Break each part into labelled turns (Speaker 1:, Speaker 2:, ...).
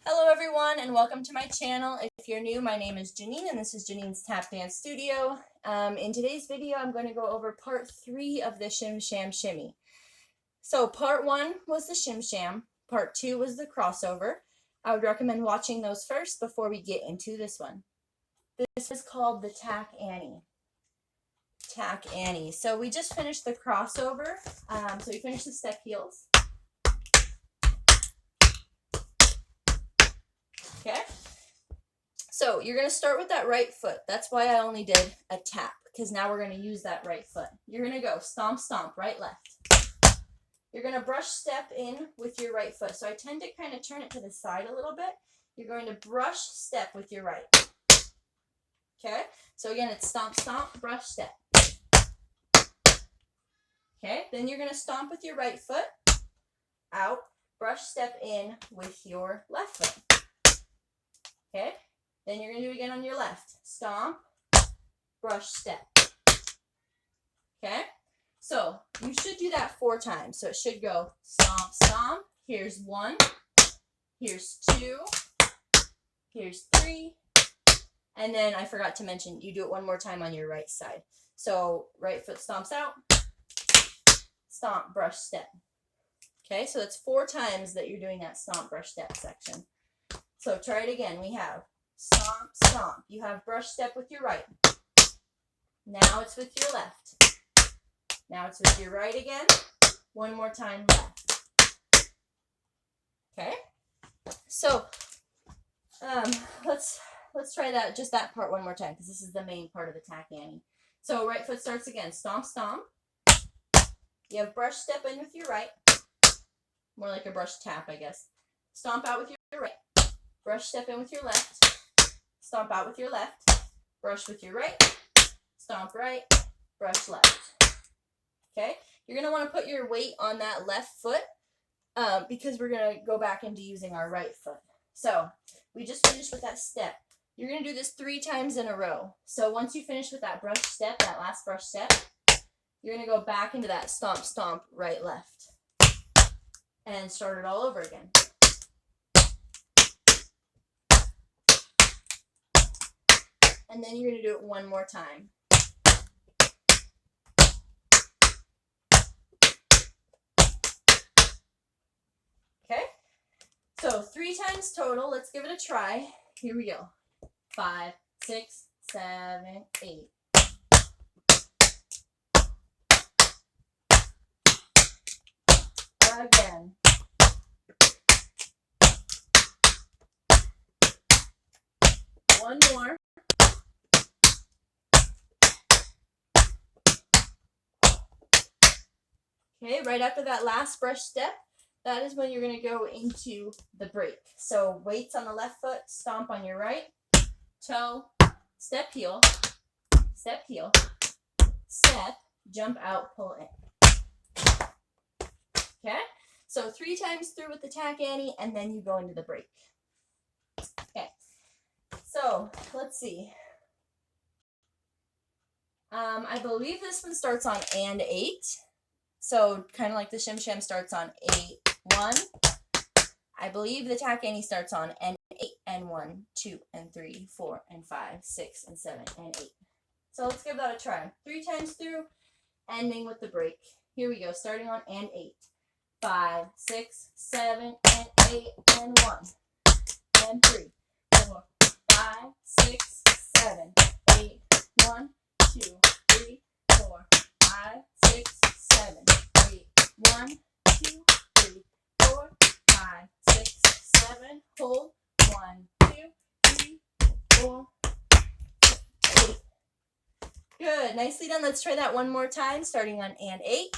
Speaker 1: Hello everyone and welcome to my channel. If you're new, my name is Janine and this is Janine's Tap Dance Studio. In today's video, I'm going to go over part 3 of the Shim Sham Shimmy. So part 1 was the Shim Sham, part 2 was the crossover. I would recommend watching those first before we get into this one. This is called the Tack Annie. Tack Annie. So we just finished the crossover. So we finished the step heels. Okay, so you're going to start with that right foot. That's why I only did a tap, because now we're going to use that right foot. You're going to go stomp, stomp, right, left. You're going to brush step in with your right foot. So I tend to kind of turn it to the side a little bit. You're going to brush step with your right. Okay, so again, it's stomp, stomp, brush step. Okay, then you're going to stomp with your right foot, out, brush step in with your left foot. Okay, then you're going to do it again on your left. Stomp, brush, step. Okay, so you should do that 4 times. So it should go stomp, stomp. Here's 1. Here's 2. Here's 3. And then I forgot to mention, you do it one more time on your right side. So right foot stomps out. Stomp, brush, step. Okay, so it's 4 times that you're doing that stomp, brush, step section. So try it again. We have stomp, stomp. You have brush step with your right. Now it's with your left. Now it's with your right again. One more time left. Okay. So let's try that, just that part one more time, because this is the main part of the Tack Annie. So right foot starts again. Stomp, stomp. You have brush step in with your right. More like a brush tap, I guess. Stomp out with your right. Brush step in with your left, stomp out with your left, brush with your right, stomp right, brush left. Okay, you're going to want to put your weight on that left foot because we're going to go back into using our right foot. So we just finished with that step. You're going to do this 3 times in a row. So once you finish with that brush step, that last brush step, you're going to go back into that stomp, stomp, right, left, and start it all over again. And then you're going to do it one more time. Okay, so 3 times total. Let's give it a try. Here we go. 5, 6, 7, 8. Again. One more. Okay, right after that last brush step, that is when you're going to go into the break. So weights on the left foot, stomp on your right, toe, step, heel, step, jump out, pull in. Okay, so 3 times through with the Tack Annie, and then you go into the break. Okay, so let's see. I believe this one starts on and 8. So kind of like the Shim Sham starts on 8, 1. I believe the Tack Annie starts on and 8 and 1, 2 and 3, 4 and 5, 6 and 7 and 8. So let's give that a try. 3 times through, ending with the break. Here we go, starting on and 8. 5, 6, 7 and 8 and 1 and 3, 4, 5, 6, 7, 8, 1, 2, 3, 4, 5, 6, 7, 8, 1, 2, 3, 4, 5, 6, 7, hold, 1, 2, 3, 4, 8. Good, nicely done. Let's try that one more time, starting on and 8.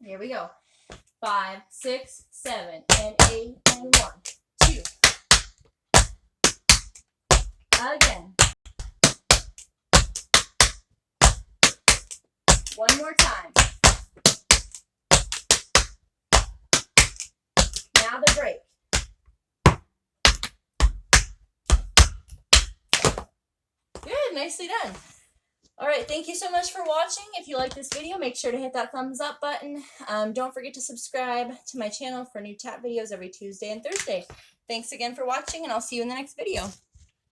Speaker 1: Here we go. 5, 6, 7, and 8, and 1, 2. Again. One more time. Now the break. Good, nicely done. Alright, thank you so much for watching. If you like this video, make sure to hit that thumbs up button. Don't forget to subscribe to my channel for new tap videos every Tuesday and Thursday. Thanks again for watching, and I'll see you in the next video.